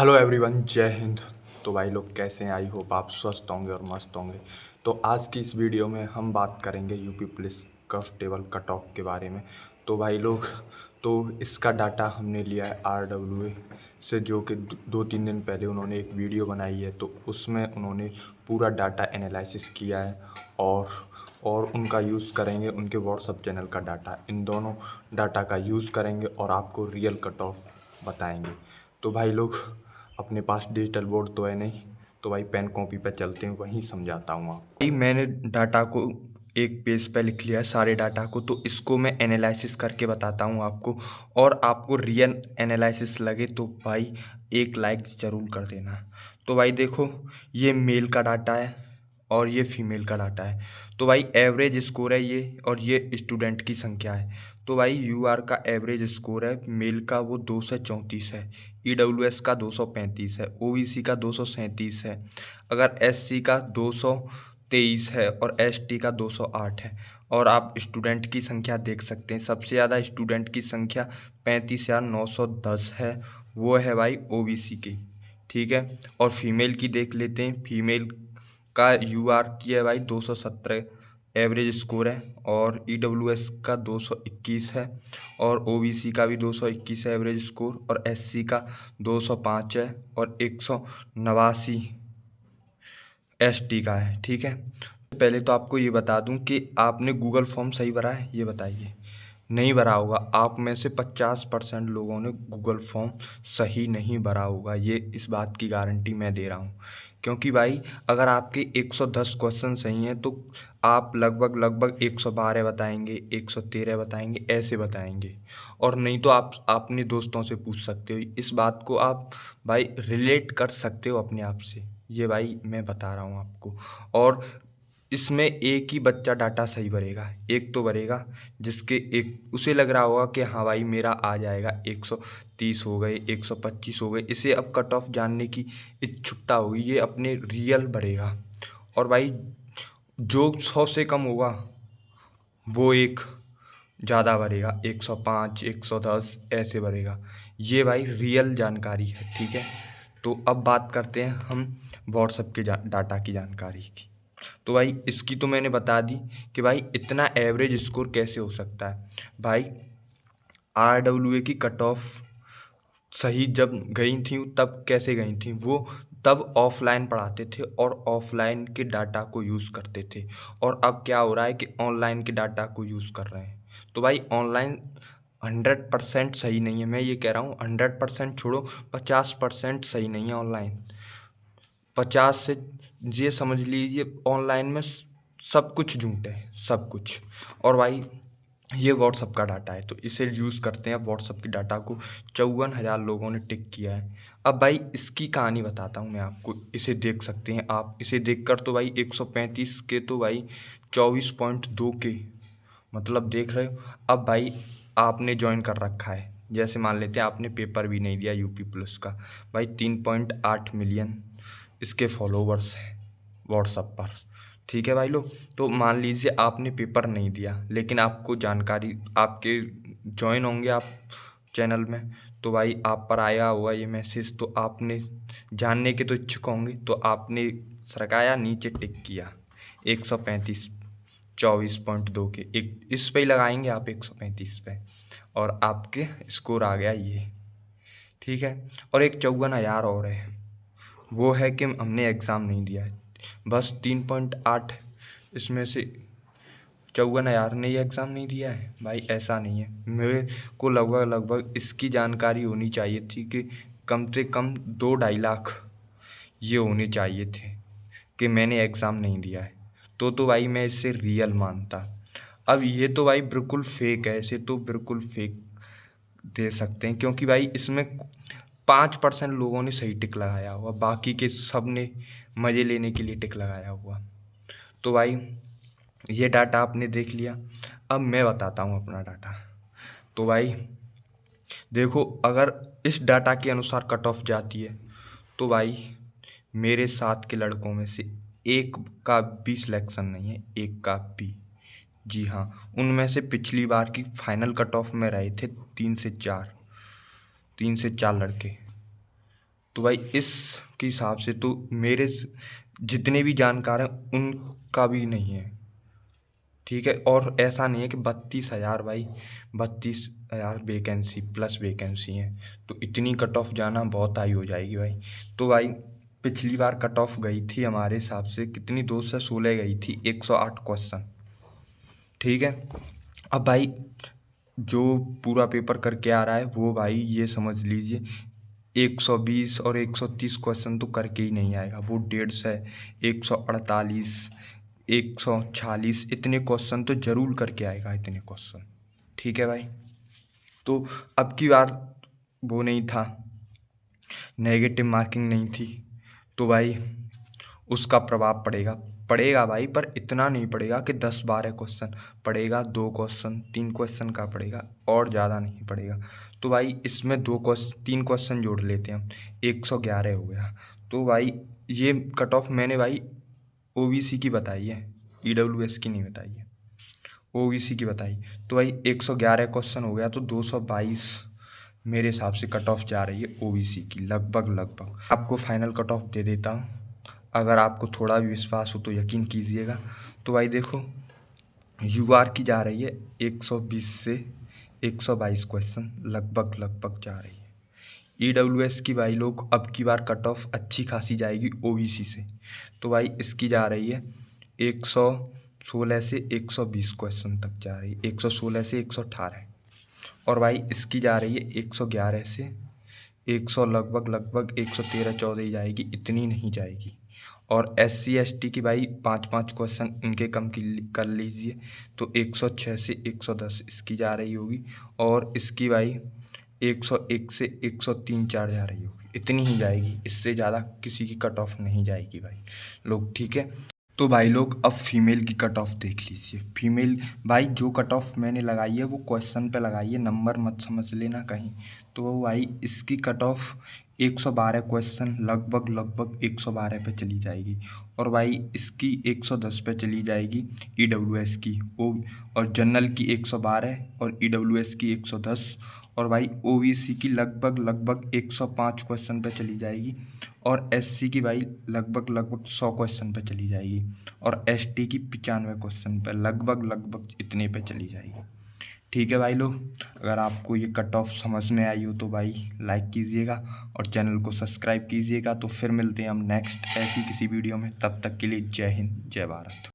Hello everyone, जय हिंद। तो भाई लोग कैसे हैं? आई होप आप स्वस्थ होंगे और मस्त होंगे। तो आज की इस वीडियो में हम बात करेंगे UP police constable cut off के बारे में। तो भाई लोग, तो इसका डाटा हमने लिया है RWA से, जो कि 2-3 दिन पहले उन्होंने एक वीडियो बनाई है। तो उसमें उन्होंने पूरा डाटा एनालिसिस किया है और उनका यूज़ करेंगे, उनके व्हाट्सअप चैनल का डाटा, इन दोनों डाटा का यूज़ करेंगे और आपको रियल कट ऑफ बताएंगे। तो भाई लोग, अपने पास डिजिटल बोर्ड तो है नहीं, तो भाई पेन कॉपी पे चलते हैं, वहीं समझाता हूँ आप। भाई मैंने डाटा को एक पेज पे लिख लिया है, सारे डाटा को। तो इसको मैं एनालिसिस करके बताता हूँ आपको, और आपको रियल एनालिसिस लगे तो भाई एक लाइक ज़रूर कर देना। तो भाई देखो, ये मेल का डाटा है और ये फीमेल का डाटा है। तो भाई एवरेज स्कोर है ये, और ये स्टूडेंट की संख्या है। तो भाई यूआर का एवरेज स्कोर है मेल का, वो 234 है। ईडब्ल्यूएस का 235 है। ओबीसी का 237 है। अगर एससी का 223 है और एसटी का 208 है। और आप स्टूडेंट की संख्या देख सकते हैं, सबसे ज़्यादा स्टूडेंट की संख्या 35,910 है, वो है भाई ओबीसी की। ठीक है। और फीमेल की देख लेते हैं। फीमेल का यूआर की है भाई 217 एवरेज स्कोर है, और ईडब्ल्यूएस का 221 है, और ओबीसी का भी 221 है एवरेज स्कोर, और एससी का 205 है, और 189 एसटी का है। ठीक है। पहले तो आपको ये बता दूं कि आपने गूगल फॉर्म सही भरा है, ये बताइए। नहीं भरा होगा। आप में से 50% लोगों ने गूगल फॉर्म सही नहीं भरा होगा, ये इस बात की गारंटी मैं दे रहा हूँ। क्योंकि भाई अगर आपके 110 क्वेश्चन सही हैं तो आप लगभग 112 बताएंगे, 113 बताएंगे, ऐसे बताएंगे। और नहीं तो आप अपने दोस्तों से पूछ सकते हो, इस बात को आप भाई रिलेट कर सकते हो अपने आप से। ये भाई मैं बता रहा हूँ आपको। और इसमें एक ही बच्चा डाटा सही भरेगा, एक तो भरेगा जिसके एक उसे लग रहा होगा कि हाँ भाई मेरा आ जाएगा, 130 हो गए, 125 हो गए, इसे अब कट ऑफ जानने की इच्छुकता होगी, ये अपने रियल भरेगा। और भाई जो 100 से कम होगा वो एक ज़्यादा भरेगा, 105, 110 ऐसे भरेगा। ये भाई रियल जानकारी है। ठीक है। तो अब बात करते हैं हम व्हाट्सएप के डाटा की जानकारी की। तो भाई इसकी तो मैंने बता दी कि भाई इतना एवरेज स्कोर कैसे हो सकता है। भाई RWA की कट ऑफ सही जब गई थी तब कैसे गई थी वो, तब ऑफलाइन पढ़ाते थे और ऑफलाइन के डाटा को यूज़ करते थे। और अब क्या हो रहा है कि ऑनलाइन के डाटा को यूज़ कर रहे हैं। तो भाई ऑनलाइन 100% सही नहीं है, मैं ये कह रहा हूँ। 100% छोड़ो, 50% सही नहीं है ऑनलाइन। 50 से ये समझ लीजिए ऑनलाइन में सब कुछ झूठ है, सब कुछ। और भाई ये व्हाट्सअप का डाटा है, तो इसे यूज़ करते हैं व्हाट्सअप के डाटा को। 54,000 लोगों ने टिक किया है। अब भाई इसकी कहानी बताता हूँ मैं आपको, इसे देख सकते हैं आप। इसे देखकर तो भाई 135 के तो भाई 24.2 के, मतलब देख रहे हो। अब भाई आपने ज्वाइन कर रखा है, जैसे मान लेते हैं आपने पेपर भी नहीं दिया यूपी पुलिस का। भाई 3.8 मिलियन इसके फॉलोवर्स हैं व्हाट्सअप पर। ठीक है भाई लोग। तो मान लीजिए आपने पेपर नहीं दिया, लेकिन आपको जानकारी, आपके ज्वाइन होंगे आप चैनल में, तो भाई आप पर आया होगा ये मैसेज, तो आपने जानने के तो इच्छुक होंगे, तो आपने सरकाया, नीचे टिक किया 135, 24.2 के, एक इस पे ही लगाएंगे आप 135 पे, और आपके स्कोर आ गया ये। ठीक है। और एक 54,000 और है, वो है कि हमने एग्ज़ाम नहीं दिया है। बस 3.8 इसमें से 54,000 ने ये एग्ज़ाम नहीं दिया है। भाई ऐसा नहीं है, मेरे को लगभग इसकी जानकारी होनी चाहिए थी कि कम से कम 2-2.5 लाख ये होने चाहिए थे कि मैंने एग्ज़ाम नहीं दिया है। तो भाई मैं इसे रियल मानता। अब ये तो भाई बिल्कुल फेक है, इसे तो बिल्कुल फेक दे सकते हैं, क्योंकि भाई इसमें 5% लोगों ने सही टिक लगाया हुआ, बाकी के सब ने मज़े लेने के लिए टिक लगाया हुआ। तो भाई ये डाटा आपने देख लिया। अब मैं बताता हूँ अपना डाटा। तो भाई देखो, अगर इस डाटा के अनुसार कट ऑफ जाती है तो भाई मेरे साथ के लड़कों में से एक का भी सिलेक्शन नहीं है, एक का भी। जी हाँ, उनमें से पिछली बार की फाइनल कट ऑफ में रहे थे 3 से 4 लड़के। तो भाई इसके हिसाब से तो मेरे जितने भी जानकार हैं उनका भी नहीं है, ठीक है। और ऐसा नहीं है कि 32,000 भाई, 32,000 वैकेंसी प्लस वैकेंसी हैं, तो इतनी कट ऑफ जाना बहुत हाई हो जाएगी भाई। तो भाई पिछली बार कट ऑफ गई थी हमारे हिसाब से कितनी, 216 गई थी, 108 क्वेश्चन, ठीक है। अब भाई जो पूरा पेपर करके आ रहा है वो भाई ये समझ लीजिए 120 और 130 क्वेश्चन तो करके ही नहीं आएगा, वो 150, 148, 146 इतने क्वेश्चन तो जरूर करके आएगा, इतने क्वेश्चन, ठीक है भाई। तो अब की बार वो नहीं था, नेगेटिव मार्किंग नहीं थी, तो भाई उसका प्रभाव पड़ेगा, पड़ेगा भाई, पर इतना नहीं पड़ेगा कि 10-12 क्वेश्चन पड़ेगा, 2 क्वेश्चन 3 क्वेश्चन का पड़ेगा, और ज़्यादा नहीं पड़ेगा। तो भाई इसमें 3 क्वेश्चन जोड़ लेते हैं हम, 111 हो गया। तो भाई ये कट ऑफ मैंने भाई ओबीसी की बताई है, ईडब्ल्यूएस की नहीं बताई है, ओबीसी की बताई। तो भाई 111 क्वेश्चन हो गया, तो 222 मेरे हिसाब से कट ऑफ जा रही है ओबीसी की, लगभग आपको फाइनल कट ऑफ दे देता हूँ, अगर आपको थोड़ा भी विश्वास हो तो यकीन कीजिएगा। तो भाई देखो यूआर की जा रही है 120 से 122 क्वेश्चन, लगभग जा रही है। ईडब्ल्यूएस की भाई लोग अब की बार कट ऑफ अच्छी खासी जाएगी ओबीसी से, तो भाई इसकी जा रही है 116 से 120 क्वेश्चन तक जा रही है, 116 से 118। और भाई इसकी जा रही है 111 से 100, लगभग 113-14 ही जाएगी, इतनी नहीं जाएगी। और SC ST की भाई 5-5 क्वेश्चन इनके कम कर लीजिए, तो 106 से 110 इसकी जा रही होगी। और इसकी भाई 101 से 103-104 जा रही होगी, इतनी ही जाएगी, इससे ज़्यादा किसी की कट ऑफ नहीं जाएगी भाई लोग, ठीक है। तो भाई लोग अब फीमेल की कट ऑफ देख लीजिए। फीमेल भाई जो कट ऑफ मैंने लगाई है वो क्वेश्चन पे लगाई है, नंबर मत समझ लेना कहीं। तो भाई इसकी कट ऑफ 112 क्वेश्चन, लगभग 112 पे चली जाएगी। और भाई इसकी 110 पे चली जाएगी ईडब्ल्यूएस की, ओ और जनरल की 112 और ईडब्ल्यूएस की 110। और भाई ओबीसी की लगभग 105 क्वेश्चन पे चली जाएगी। और एससी की भाई लगभग 100 क्वेश्चन पे चली जाएगी। और एसटी की 95 क्वेश्चन पे, लगभग इतने पे चली जाएगी, ठीक है भाई लोग। अगर आपको ये कट ऑफ समझ में आई हो तो भाई लाइक कीजिएगा और चैनल को सब्सक्राइब कीजिएगा। तो फिर मिलते हैं हम नेक्स्ट ऐसी किसी वीडियो में, तब तक के लिए जय हिंद जय भारत।